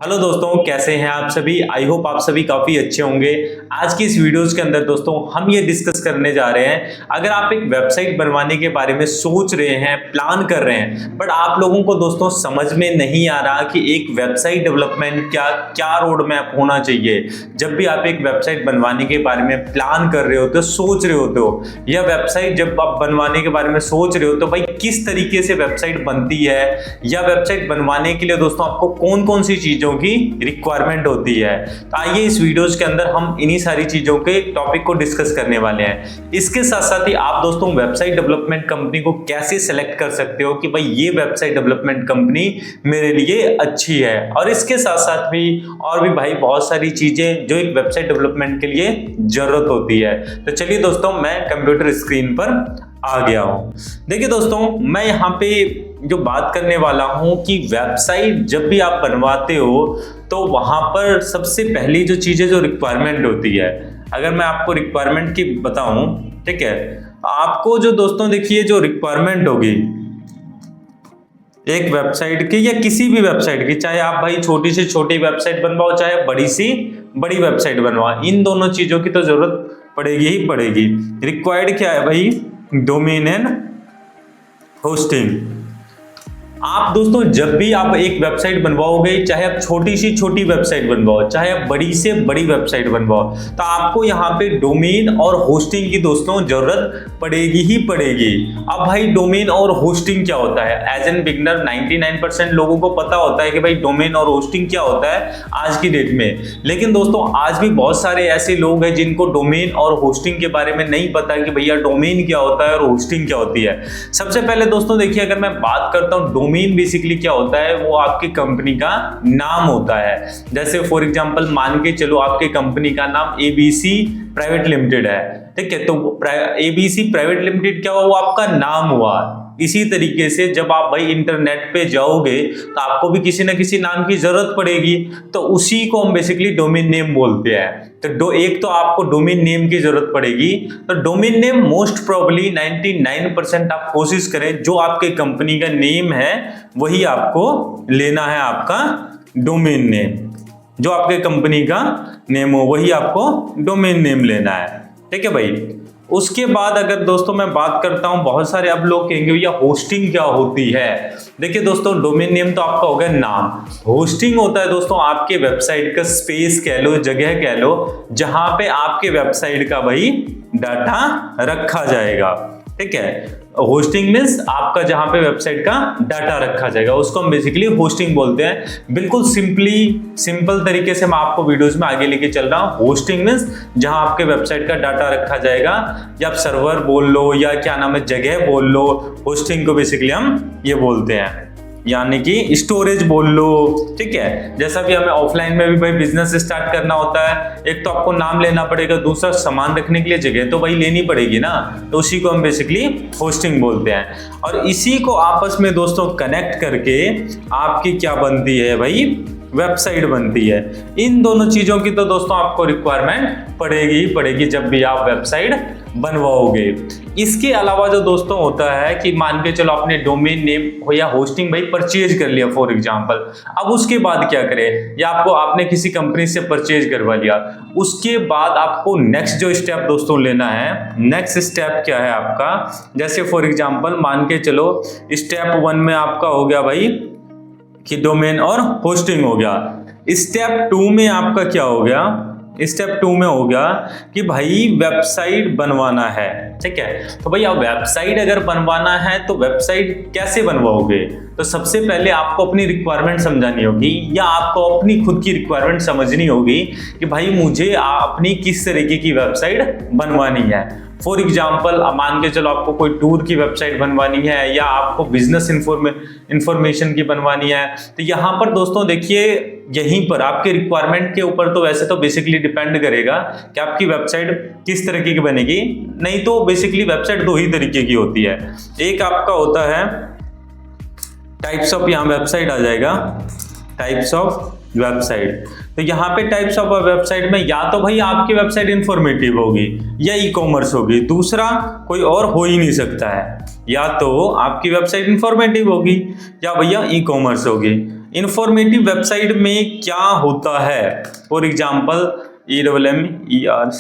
Hello दोस्तों, कैसे हैं आप सभी। आई होप आप सभी काफ़ी अच्छे होंगे। आज की इस वीडियोज़ के अंदर दोस्तों हम ये डिस्कस करने जा रहे हैं, अगर आप एक वेबसाइट बनवाने के बारे में सोच रहे हैं, प्लान कर रहे हैं, बट आप लोगों को दोस्तों समझ में नहीं आ रहा कि एक वेबसाइट डेवलपमेंट क्या रोड मैप होना चाहिए। जब भी आप एक वेबसाइट बनवाने के बारे में प्लान कर रहे होते हो, सोच रहे होते हो, या वेबसाइट जब आप बनवाने के बारे में सोच रहे हो तो भाई किस तरीके से वेबसाइट बनती है, या वेबसाइट बनवाने के लिए दोस्तों आपको कौन कौन सी चीज़ों की रिक्वायरमेंट होती है। तो आइए इस वीडियोस के अंदर हम इन्हीं सारी चीजों के टॉपिक को डिस्कस करने वाले हैं। इसके साथ साथ ही आप दोस्तों वेबसाइट डेवलपमेंट कंपनी को कैसे सेलेक्ट कर सकते हो कि भाई ये वेबसाइट डेवलपमेंट कंपनी मेरे लिए अच्छी है, और इसके साथ साथ भी और भी भाई बहुत सारी चीजें जो एक वेबसाइट डेवलपमेंट के लिए जरूरत होती है। तो चलिए दोस्तों, मैं कंप्यूटर स्क्रीन पर आ गया हूं। देखिए दोस्तों, मैं यहाँ पे जो बात करने वाला हूं कि वेबसाइट जब भी आप बनवाते हो तो वहां पर सबसे पहली जो चीजें जो रिक्वायरमेंट होती है, अगर मैं आपको रिक्वायरमेंट की बताऊं, ठीक है, आपको जो दोस्तों देखिए जो रिक्वायरमेंट होगी एक वेबसाइट की या किसी भी वेबसाइट की, चाहे आप भाई छोटी से छोटी वेबसाइट बनवाओ चाहे बड़ी सी बड़ी वेबसाइट बनवाओ, इन दोनों चीजों की तो जरूरत पड़ेगी ही पड़ेगी। रिक्वायर्ड क्या है भाई? Domain and hosting. आप दोस्तों जब भी आप एक वेबसाइट बनवाओगे, चाहे आप छोटी सी छोटी वेबसाइट बनवाओ चाहे आप बड़ी से बड़ी वेबसाइट बनवाओ, तो आपको यहाँ पे डोमेन और होस्टिंग की दोस्तों जरूरत पड़ेगी ही पड़ेगी। अब भाई डोमेन और होस्टिंग क्या होता है? एज एन बिगनर 99% लोगों को पता होता है कि भाई डोमेन और होस्टिंग क्या होता है आज की डेट में, लेकिन दोस्तों आज भी बहुत सारे ऐसे लोग हैं जिनको डोमेन और होस्टिंग के बारे में नहीं पता कि भैया डोमेन क्या होता है और होस्टिंग क्या होती है। सबसे पहले दोस्तों देखिए, अगर मैं बात करता हूँ डोमेन बेसिकली क्या होता है, वो आपकी कंपनी का नाम होता है। जैसे फॉर एग्जांपल मान के चलो आपके कंपनी का नाम एबीसी प्राइवेट लिमिटेड है, ठीक है, तो एबीसी प्राइवेट लिमिटेड क्या हुआ? वो आपका नाम हुआ। इसी तरीके से जब आप भाई इंटरनेट पे जाओगे तो आपको भी किसी ना किसी नाम की जरूरत पड़ेगी, तो उसी को हम बेसिकली डोमेन नेम बोलते हैं। तो एक तो आपको डोमेन नेम की जरूरत पड़ेगी, तो डोमेन नेम मोस्ट प्रोबेबली 99% आप कोशिश करें जो आपके कंपनी का नेम है वही आपको लेना है। आपका डोमेन नेम जो आपके कंपनी का नेम हो वही आपको डोमेन नेम लेना है, ठीक है भाई। उसके बाद अगर दोस्तों मैं बात करता हूं, बहुत सारे अब लोग कहेंगे भैया होस्टिंग क्या होती है। देखिए दोस्तों, डोमेन नेम तो आपका हो गया नाम, होस्टिंग होता है दोस्तों आपके वेबसाइट का स्पेस कह लो, जगह कह लो, जहां पे आपके वेबसाइट का भाई डाटा रखा जाएगा, ठीक है। होस्टिंग मीन्स आपका जहां पे वेबसाइट का डाटा रखा जाएगा उसको हम बेसिकली होस्टिंग बोलते हैं। बिल्कुल सिंपल तरीके से मैं आपको वीडियोस में आगे लेके चल रहा हूं। होस्टिंग मीन्स जहां आपके वेबसाइट का डाटा रखा जाएगा, या आप सर्वर बोल लो या क्या नाम है जगह बोल लो, होस्टिंग को बेसिकली हम ये बोलते हैं, यानी कि स्टोरेज बोल लो, ठीक है। जैसा भी हमें ऑफलाइन में भी भाई बिजनेस स्टार्ट करना होता है, एक तो आपको नाम लेना पड़ेगा, दूसरा सामान रखने के लिए जगह तो भाई लेनी पड़ेगी ना, तो उसी को हम बेसिकली होस्टिंग बोलते हैं। और इसी को आपस में दोस्तों कनेक्ट करके आपकी क्या बनती है भाई? वेबसाइट बनती है। इन दोनों चीजों की तो दोस्तों आपको रिक्वायरमेंट पड़ेगी ही पड़ेगी जब भी आप वेबसाइट बनवाओगे। इसके अलावा जो दोस्तों होता है कि मान के चलो आपने डोमेन नेम हो या होस्टिंग भाई परचेज कर लिया फॉर एग्जांपल, अब उसके बाद क्या करें, या आपने किसी कंपनी से परचेज करवा लिया, उसके बाद आपको नेक्स्ट जो स्टेप दोस्तों लेना है, नेक्स्ट स्टेप क्या है आपका? जैसे फॉर एग्जांपल मान के चलो स्टेप 1 में आपका हो गया भाई कि डोमेन और होस्टिंग हो गया। स्टेप 2 में आपका क्या हो गया? स्टेप 2 में हो गया कि भाई वेबसाइट बनवाना है, ठीक है। तो भैया वेबसाइट अगर बनवाना है तो वेबसाइट कैसे बनवाओगे? तो सबसे पहले आपको अपनी रिक्वायरमेंट समझानी होगी, या आपको अपनी खुद की रिक्वायरमेंट समझनी होगी कि भाई मुझे अपनी किस तरीके की वेबसाइट बनवानी है। फॉर एग्जाम्पल मान के चलो आपको कोई टूर की वेबसाइट बनवानी है, या आपको बिजनेस इंफॉर्मेशन की बनवानी है, तो यहाँ पर दोस्तों देखिए यहीं पर आपके रिक्वायरमेंट के ऊपर तो वैसे तो बेसिकली डिपेंड करेगा कि आपकी वेबसाइट किस तरीके की बनेगी। नहीं तो बेसिकली वेबसाइट 2 ही तरीके की होती है। एक आपका होता है टाइप्स ऑफ, यहाँ वेबसाइट आ जाएगा टाइप्स ऑफ वेबसाइट। तो यहाँ पे टाइप्स ऑफ वेबसाइट में या तो भाई आपकी वेबसाइट इंफॉर्मेटिव होगी या ई कॉमर्स होगी, दूसरा कोई और हो ही नहीं सकता है। या तो आपकी वेबसाइट इंफॉर्मेटिव होगी या भैया ई कॉमर्स होगी। इंफॉर्मेटिव वेबसाइट में क्या होता है, फॉर एग्जाम्पल EMMER,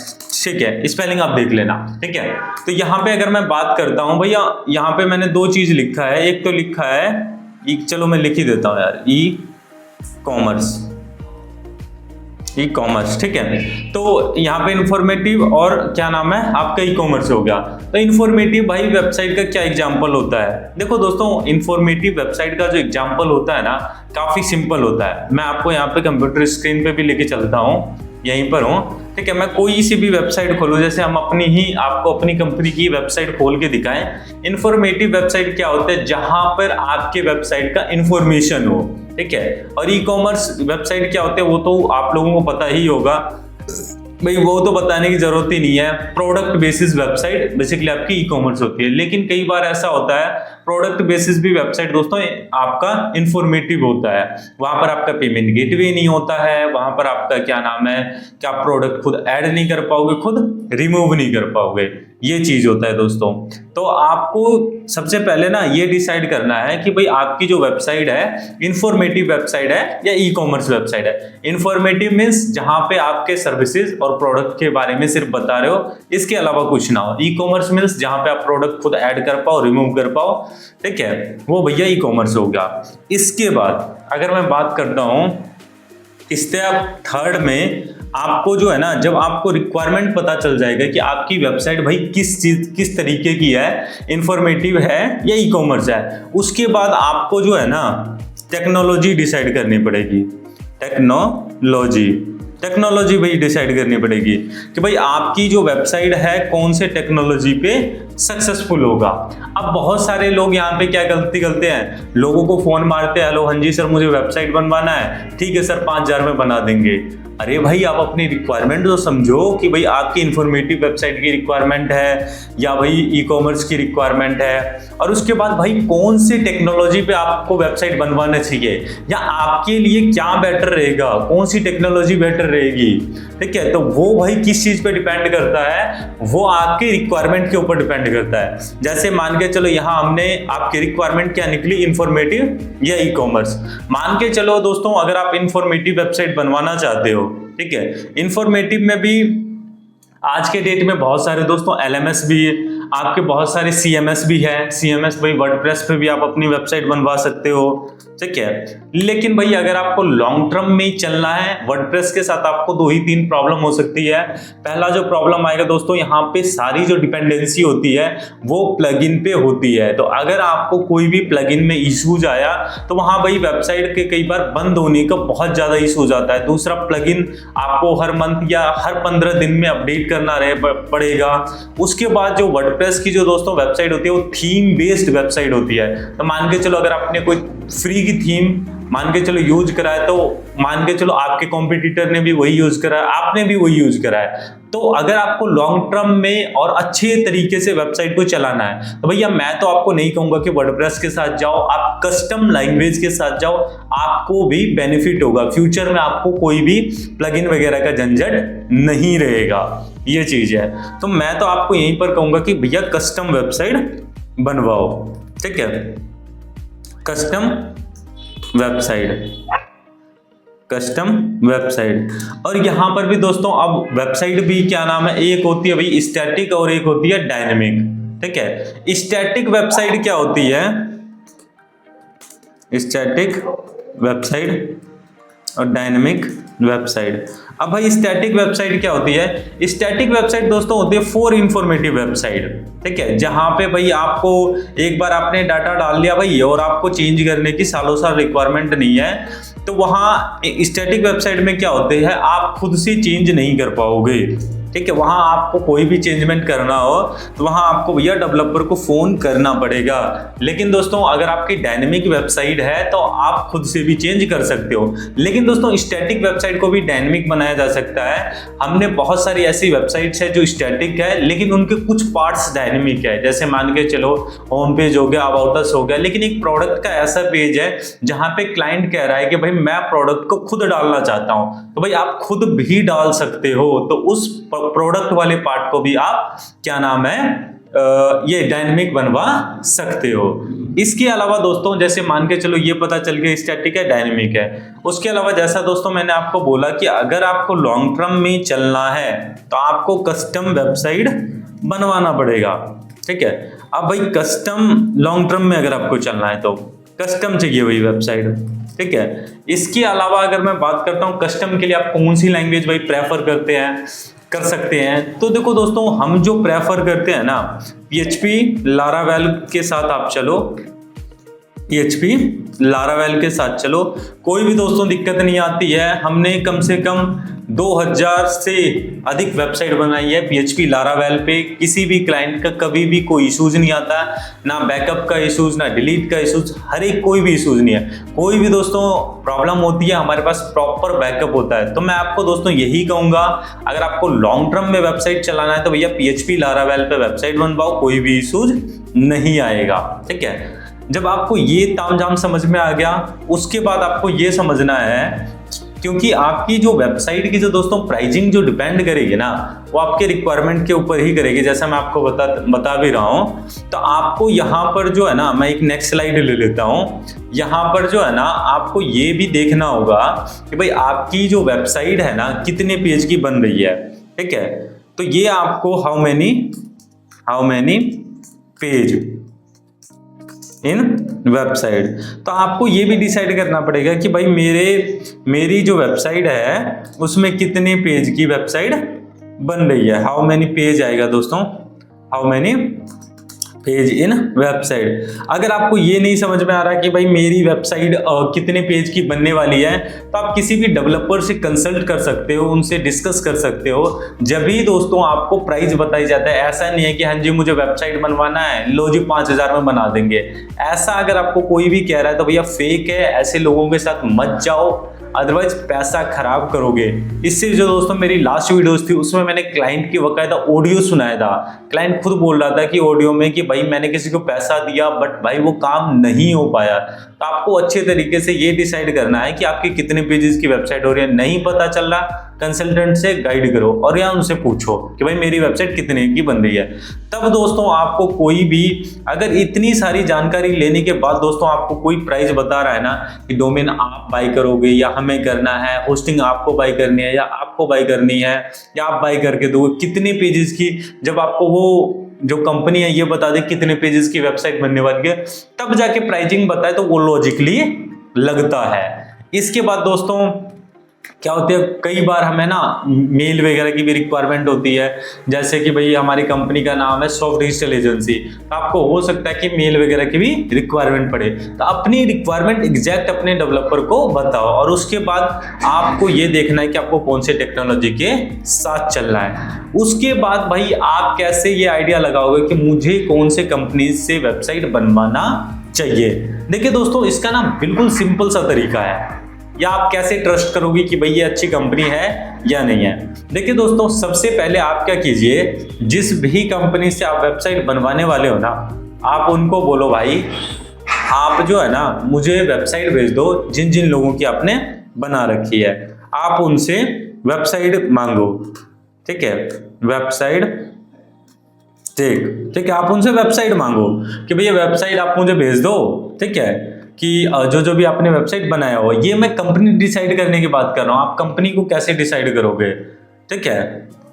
ठीक है, स्पेलिंग आप देख लेना, ठीक है। तो यहाँ पे अगर मैं बात करता हूँ भैया, यहाँ पे मैंने दो चीज लिखा है, एक तो लिखा है चलो मैं लिख ही देता हूँ यार, ई कॉमर्स, ठीक है। तो यहाँ पे इंफॉर्मेटिव और क्या नाम है आपका ई कॉमर्स हो गया। तो इंफॉर्मेटिव भाई वेबसाइट का क्या एग्जांपल होता है? देखो दोस्तों, इंफॉर्मेटिव वेबसाइट का जो एग्जांपल होता है ना, काफी सिंपल होता है। मैं आपको यहाँ पे कंप्यूटर स्क्रीन पे भी लेके चलता हूँ, यहीं पर हूँ, ठीक है। मैं कोई सी भी वेबसाइट खोलूँ, जैसे हम आपको अपनी कंपनी की वेबसाइट खोल के दिखाएं। इंफॉर्मेटिव वेबसाइट क्या होता है? जहां पर आपके वेबसाइट का इंफॉर्मेशन हो, ठीक है। और ई कॉमर्स वेबसाइट क्या होते हैं वो तो आप लोगों को पता ही होगा भाई, वो तो बताने की जरूरत ही नहीं है। प्रोडक्ट बेसिस वेबसाइट बेसिकली आपकी ई कॉमर्स होती है। लेकिन कई बार ऐसा होता है प्रोडक्ट बेसिस भी वेबसाइट दोस्तों आपका इंफॉर्मेटिव होता है। वहां पर आपका पेमेंट गेटवे नहीं होता है, वहां पर आपका क्या नाम है कि आप प्रोडक्ट खुद ऐड नहीं कर पाओगे, खुद रिमूव नहीं कर पाओगे, ये चीज होता है दोस्तों। तो आपको सबसे पहले ना ये डिसाइड करना है कि भाई आपकी जो वेबसाइट है इंफॉर्मेटिव वेबसाइट है या ई कॉमर्स वेबसाइट है। इंफॉर्मेटिव मीन्स जहां पे आपके सर्विसेज और प्रोडक्ट के बारे में सिर्फ बता रहे हो, इसके अलावा कुछ ना हो। ई कॉमर्स मीन्स जहां पे आप प्रोडक्ट खुद ऐड कर पाओ, रिमूव कर पाओ, ठीक है, वो भैया ई कॉमर्स हो गया। इसके बाद अगर मैं बात करता हूं स्टेप थर्ड में, आपको जो है ना, जब आपको रिक्वायरमेंट पता चल जाएगा कि आपकी वेबसाइट भाई किस तरीके की है, इंफॉर्मेटिव है या ई कॉमर्स है, उसके बाद आपको जो है ना टेक्नोलॉजी डिसाइड करनी पड़ेगी। टेक्नोलॉजी भाई डिसाइड करनी पड़ेगी कि भाई आपकी जो वेबसाइट है कौन से टेक्नोलॉजी पे सक्सेसफुल होगा। अब बहुत सारे लोग यहाँ पे क्या गलती करते हैं, लोगों को फोन मारते हैं, हेलो हाँ जी सर मुझे वेबसाइट बनवाना है, ठीक है सर 5,000 में बना देंगे। अरे भाई आप अपनी रिक्वायरमेंट तो समझो कि भाई आपकी इंफॉर्मेटिव वेबसाइट की रिक्वायरमेंट है या भाई ई कॉमर्स की रिक्वायरमेंट है, और उसके बाद भाई कौन सी टेक्नोलॉजी पे आपको वेबसाइट बनवाना चाहिए या आपके लिए क्या बेटर रहेगा, कौन सी टेक्नोलॉजी बेटर रहेगी, ठीक है। तो वो भाई किस चीज पे डिपेंड करता है, वो आपकी रिक्वायरमेंट के ऊपर डिपेंड करता है। जैसे मान के चलो यहाँ हमने आपकी रिक्वायरमेंट क्या निकली, इंफॉर्मेटिव या ई कॉमर्स। मान के चलो दोस्तों अगर आप इंफॉर्मेटिव वेबसाइट बनवाना चाहते हो, ठीक है, इंफॉर्मेटिव में भी आज के डेट में बहुत सारे दोस्तों LMS भी है, आपके बहुत सारे CMS भी है। CMS भाई वर्डप्रेस पे भी आप अपनी वेबसाइट बनवा सकते हो, ठीक है। लेकिन भाई अगर आपको लॉन्ग टर्म में चलना है, वर्डप्रेस के साथ आपको 2 ही 3 प्रॉब्लम हो सकती है। पहला जो प्रॉब्लम आएगा दोस्तों, यहाँ पे सारी जो डिपेंडेंसी होती है वो प्लगइन पे होती है। तो अगर आपको कोई भी प्लगइन में इश्यूज आया तो वहां भाई वेबसाइट के कई बार बंद होने का बहुत ज्यादा इशू जाता है। दूसरा, प्लगइन आपको हर मंथ या हर 15 दिन में अपडेट करना पड़ेगा। उसके बाद जो वर्डप्रेस की जो दोस्तों वेबसाइट होती है वो थीम बेस्ड वेबसाइट होती है। तो मान के चलो अगर आपने कोई फ्री की थीम मान के चलो यूज करा है, तो मान के चलो आपके कॉम्पिटिटर ने भी वही यूज करा है, आपने भी वही यूज करा है। तो अगर आपको लॉन्ग टर्म में और अच्छे तरीके से वेबसाइट को चलाना है तो भैया मैं तो आपको नहीं कहूंगा कि वर्डप्रेस के साथ जाओ, आप कस्टम लैंग्वेज के साथ जाओ, आपको भी बेनिफिट होगा। फ्यूचर में आपको कोई भी प्लगइन वगैरह का झंझट नहीं रहेगा, ये चीज है। तो मैं तो आपको यहीं पर कहूंगा कि भैया कस्टम वेबसाइट बनवाओ, ठीक है, कस्टम वेबसाइट। और यहां पर भी दोस्तों अब वेबसाइट भी क्या नाम है, एक होती है भाई स्टैटिक और एक होती है डायनेमिक, ठीक है। स्टैटिक वेबसाइट क्या होती है, स्टैटिक वेबसाइट और डायनेमिक वेबसाइट। अब भाई स्टैटिक वेबसाइट क्या होती है, स्टैटिक वेबसाइट दोस्तों होती है फॉर इंफॉर्मेटिव वेबसाइट, ठीक है, जहां पे भाई आपको एक बार आपने डाटा डाल लिया भाई और आपको चेंज करने की सालों साल रिक्वायरमेंट नहीं है, तो वहां स्टैटिक वेबसाइट में क्या होते हैं, आप खुद से चेंज नहीं कर पाओगे, ठीक है। वहां आपको कोई भी चेंजमेंट करना हो तो वहां आपको भैया डेवलपर को फोन करना पड़ेगा। लेकिन दोस्तों अगर आपकी डायनेमिक वेबसाइट है तो आप खुद से भी चेंज कर सकते हो। लेकिन दोस्तों स्टैटिक वेबसाइट को भी डायनेमिक बनाया जा सकता है। हमने बहुत सारी ऐसी वेबसाइट्स है जो स्टैटिक है लेकिन उनके कुछ पार्ट्स डायनेमिक है। जैसे मान के चलो होम पेज हो गया, अबाउट अस हो गया, लेकिन एक प्रोडक्ट का ऐसा पेज है जहां पे क्लाइंट कह रहा है कि भाई मैं प्रोडक्ट को खुद डालना चाहता हूं, तो भाई आप खुद भी डाल सकते हो। तो उस प्रोडक्ट वाले पार्ट को भी आप क्या नाम है ये डायनेमिक बनवा सकते हो। इसके अलावा दोस्तों जैसे मान के चलो ये पता चल गया स्टैटिक है डायनेमिक है, उसके अलावा जैसा दोस्तों मैंने आपको बोला कि अगर आपको लॉन्ग टर्म में चलना है तो आपको कस्टम वेबसाइट बनवाना पड़ेगा। ठीक है, अब भाई कस्टम लॉन्ग टर्म में अगर आपको चलना है तो कस्टम चाहिए वही वेबसाइट। ठीक है, इसके अलावा अगर मैं बात करता हूँ कस्टम के लिए आप कौन सी लैंग्वेज भाई प्रेफर कर सकते हैं, तो देखो दोस्तों हम जो प्रेफर करते हैं ना PHP लारावेल के साथ आप चलो, PHP लारावेल के साथ चलो, कोई भी दोस्तों दिक्कत नहीं आती है। हमने कम से कम 2000 से अधिक वेबसाइट बनाई है PHP लारावेल पे, किसी भी क्लाइंट का कभी भी कोई इश्यूज नहीं आता, ना बैकअप का इश्यूज ना डिलीट का इश्यूज, हर एक कोई भी इश्यूज नहीं है। कोई भी दोस्तों प्रॉब्लम होती है हमारे पास प्रॉपर बैकअप होता है। तो मैं आपको दोस्तों यही कहूंगा अगर आपको लॉन्ग टर्म में वेबसाइट चलाना है तो भैया PHP लारावेल पे वेबसाइट बनवाओ, कोई भी इश्यूज नहीं आएगा। ठीक है, जब आपको ये तामझाम समझ में आ गया उसके बाद आपको ये समझना है, क्योंकि आपकी जो वेबसाइट की जो दोस्तों प्राइसिंग जो डिपेंड करेगी ना वो आपके रिक्वायरमेंट के ऊपर ही करेगी, जैसा मैं आपको बता भी रहा हूँ। तो आपको यहाँ पर जो है ना, मैं एक नेक्स्ट स्लाइड ले लेता हूँ, यहाँ पर जो है ना आपको ये भी देखना होगा कि भाई आपकी जो वेबसाइट है ना कितने पेज की बन रही है। ठीक है, तो ये आपको how many page in website, तो आपको ये भी डिसाइड करना पड़ेगा कि भाई मेरी जो वेबसाइट है उसमें कितने पेज की वेबसाइट बन रही है। हाउ मैनी पेज आएगा दोस्तों, how many page in website. अगर आपको ये नहीं समझ में आ रहा कि भाई मेरी वेबसाइट कितने पेज की बनने वाली है, तो आप किसी भी डेवलपर से कंसल्ट कर सकते हो, उनसे डिस्कस कर सकते हो। जब भी दोस्तों आपको प्राइस बताई जाता है, ऐसा नहीं है कि हाँ जी मुझे वेबसाइट बनवाना है लो जी 5000 में बना देंगे, ऐसा अगर आपको कोई भी कह रहा है तो भैया फेक है, ऐसे लोगों के साथ मत जाओ, अदरवाइज पैसा खराब करोगे। इससे जो दोस्तों मेरी लास्ट वीडियोस थी उसमें मैंने क्लाइंट की बकायदा ऑडियो सुनाया था, क्लाइंट खुद बोल रहा था कि ऑडियो में कि भाई मैंने किसी को पैसा दिया बट भाई वो काम नहीं हो पाया। तो आपको अच्छे तरीके से ये डिसाइड करना है कि आपकी कितने पेजेस की वेबसाइट हो रही है। नहीं पता चल रहा कंसल्टेंट से गाइड करो और या उनसे पूछो कि भाई मेरी वेबसाइट कितने की बन रही है। तब दोस्तों आपको कोई भी अगर इतनी सारी जानकारी लेने के बाद दोस्तों आपको कोई प्राइस बता रहा है ना कि डोमेन आप बाय करोगे या हमें करना है, होस्टिंग आपको बाय करनी है या आपको बाय करनी है या आप बाय करके दोगे कितने पेजेस की, जब आपको वो जो कंपनी है ये बता दे कितने पेजेस की वेबसाइट बनने वाली है, तब जाके प्राइसिंग बताए तो वो लॉजिकली लगता है। इसके बाद दोस्तों क्या होती है, कई बार हमें ना मेल वगैरह की भी रिक्वायरमेंट होती है, जैसे कि भाई हमारी कंपनी का नाम है सॉफ्ट डिजिटल एजेंसी, तो आपको हो सकता है कि मेल वगैरह की भी रिक्वायरमेंट पड़े। तो अपनी रिक्वायरमेंट एग्जैक्ट अपने डेवलपर को बताओ और उसके बाद आपको ये देखना है कि आपको कौन से टेक्नोलॉजी के साथ चलना है। उसके बाद भाई आप कैसे ये आइडिया लगाओगे कि मुझे कौन से कंपनी से वेबसाइट बनवाना चाहिए। देखिए दोस्तों इसका ना बिल्कुल सिंपल सा तरीका है, या आप कैसे ट्रस्ट करोगे कि भाई ये अच्छी कंपनी है या नहीं है। देखिए दोस्तों सबसे पहले आप क्या कीजिए, जिस भी कंपनी से आप वेबसाइट बनवाने वाले हो ना, आप उनको बोलो भाई आप जो है ना मुझे वेबसाइट भेज दो जिन जिन लोगों की आपने बना रखी है। आप उनसे वेबसाइट मांगो, ठीक है, वेबसाइट ठीक है, आप उनसे वेबसाइट मांगो कि भैया वेबसाइट आप मुझे भेज दो। ठीक है, कि जो भी आपने वेबसाइट बनाया हो, ये मैं कंपनी डिसाइड करने की बात कर रहा हूँ, आप कंपनी को कैसे डिसाइड करोगे। ठीक है,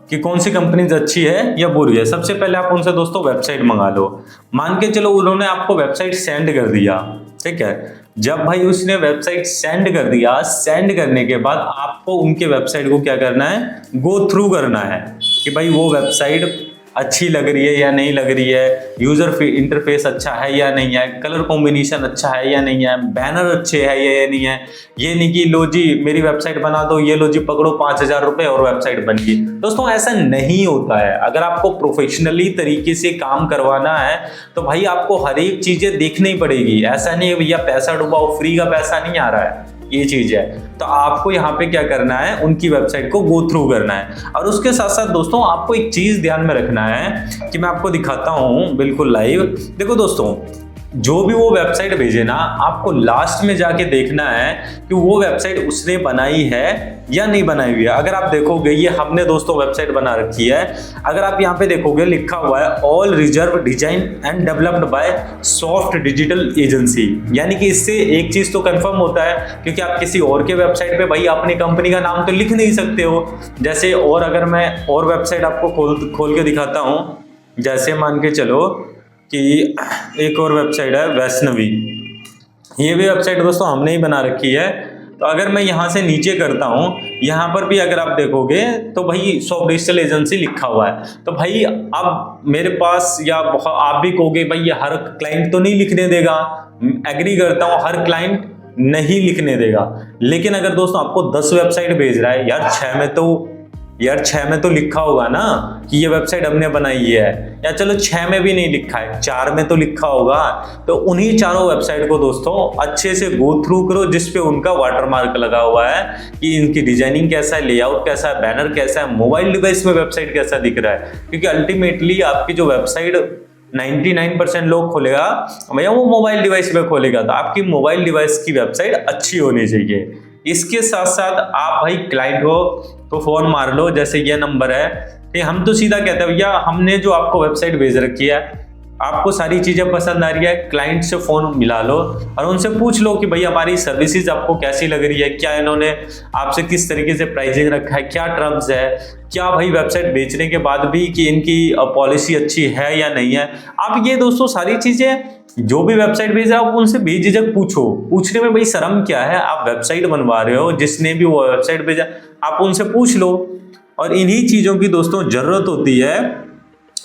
कि कौन सी कंपनी अच्छी है या बुरी है। सबसे पहले आप उनसे दोस्तों वेबसाइट मंगा लो, मान के चलो उन्होंने आपको वेबसाइट सेंड कर दिया। ठीक है, जब भाई उसने वेबसाइट सेंड कर दिया, सेंड करने के बाद आपको उनके वेबसाइट को क्या करना है, गो थ्रू करना है कि भाई वो वेबसाइट अच्छी लग रही है या नहीं लग रही है, यूजर इंटरफेस अच्छा है या नहीं है, कलर कॉम्बिनेशन अच्छा है या नहीं है, बैनर अच्छे है या नहीं है। ये नहीं कि लो जी मेरी वेबसाइट बना दो, ये लो जी पकड़ो 5000 रुपए और वेबसाइट बन गई। दोस्तों ऐसा नहीं होता है। अगर आपको प्रोफेशनली तरीके से काम करवाना है तो भाई आपको हर एक चीजें देखनी पड़ेगी। ऐसा नहीं है भैया पैसा डुबाओ, फ्री का पैसा नहीं आ रहा है, ये चीज है। तो आपको यहाँ पे क्या करना है, उनकी वेबसाइट को गो थ्रू करना है। और उसके साथ साथ दोस्तों आपको एक चीज ध्यान में रखना है कि मैं आपको दिखाता हूँ बिल्कुल लाइव। देखो दोस्तों जो भी वो वेबसाइट भेजे ना, आपको लास्ट में जाके देखना है कि वो वेबसाइट उसने बनाई है या नहीं बनाई हुई है। अगर आप देखोगे, ये हमने दोस्तों वेबसाइट बना रखी है, अगर आप यहाँ पे देखोगे लिखा हुआ है all reserve design and developed by soft digital agency, यानी कि इससे एक चीज तो कंफर्म होता है, क्योंकि आप किसी और के वेबसाइट पे भाई अपनी कंपनी का नाम तो लिख नहीं सकते हो। जैसे और अगर मैं और वेबसाइट आपको खोल के दिखाता हूँ, जैसे मान के चलो कि एक और वेबसाइट है वैष्णवी, ये भी वेबसाइट दोस्तों हमने ही बना रखी है। तो अगर मैं यहाँ से नीचे करता हूँ, यहाँ पर भी अगर आप देखोगे तो भाई सॉफ्ट डिजिटल एजेंसी लिखा हुआ है। तो भाई अब मेरे पास, या आप भी कहोगे भाई ये हर क्लाइंट तो नहीं लिखने देगा, एग्री करता हूँ, हर क्लाइंट नहीं लिखने देगा। लेकिन अगर दोस्तों आपको 10 वेबसाइट भेज रहा है, यार 6 में तो लिखा होगा ना कि ये वेबसाइट हमने बनाई है, या चलो 6 में भी नहीं लिखा है, 4 में तो लिखा होगा। तो उन्हीं चारों वेबसाइट को दोस्तों अच्छे से गो थ्रू करो, जिसपे उनका वाटरमार्क लगा हुआ है कि इनकी डिजाइनिंग कैसा है, लेआउट कैसा है, बैनर कैसा है, मोबाइल डिवाइस में वेबसाइट कैसा दिख रहा है। क्योंकि अल्टीमेटली आपकी जो वेबसाइट 99% लोग खोलेगा भैया वो मोबाइल डिवाइस पे खोलेगा, तो आपकी मोबाइल डिवाइस की वेबसाइट अच्छी होनी चाहिए। इसके साथ साथ आप भाई क्लाइंट हो तो फोन मार लो, जैसे ये नंबर है, कि हम तो सीधा कहते हैं भैया हमने जो आपको वेबसाइट भेज रखी है, आपको सारी चीजें पसंद आ रही है, क्लाइंट से फोन मिला लो और उनसे पूछ लो कि भाई हमारी सर्विसेज आपको कैसी लग रही है, क्या इन्होंने आपसे किस तरीके से प्राइसिंग रखा है, क्या टर्म्स है, क्या भाई वेबसाइट बेचने के बाद भी कि इनकी पॉलिसी अच्छी है या नहीं है। आप ये दोस्तों सारी चीजें जो भी वेबसाइट भेज रहे हो आप उनसे बेझिझक पूछो। पूछने में भाई शर्म क्या है, आप वेबसाइट बनवा रहे हो, जिसने भी वो वेबसाइट भेजा आप उनसे पूछ लो। और इन्हीं चीजों की दोस्तों जरूरत होती है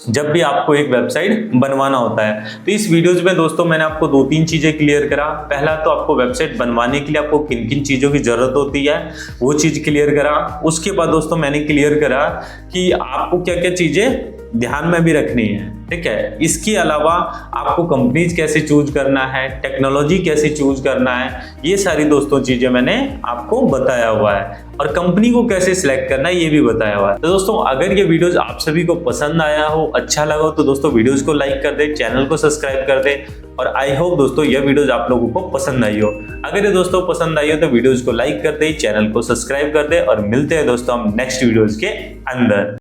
जब भी आपको एक वेबसाइट बनवाना होता है। तो इस वीडियोज में दोस्तों मैंने आपको 2-3 चीजें क्लियर करा। पहला तो आपको वेबसाइट बनवाने के लिए आपको किन किन चीजों की जरूरत होती है वो चीज क्लियर करा। उसके बाद दोस्तों मैंने क्लियर करा कि आपको क्या क्या चीजें ध्यान में भी रखनी है, ठीक है। इसके अलावा आपको कंपनीज कैसे चूज करना है, टेक्नोलॉजी कैसे चूज करना है, ये सारी दोस्तों चीजें मैंने आपको बताया हुआ है। और कंपनी को कैसे सिलेक्ट करना है ये भी बताया हुआ है। तो दोस्तों अगर ये वीडियोस आप सभी को पसंद आया हो, अच्छा लगा हो, तो दोस्तों वीडियोस को लाइक कर दे, चैनल को सब्सक्राइब कर दे। और आई होप दोस्तों ये वीडियोस आप लोगों को पसंद आई हो। अगर ये दोस्तों पसंद आई हो तो वीडियोस को लाइक कर दे, चैनल को सब्सक्राइब कर दे, और मिलते हैं दोस्तों हम नेक्स्ट वीडियोस के अंदर।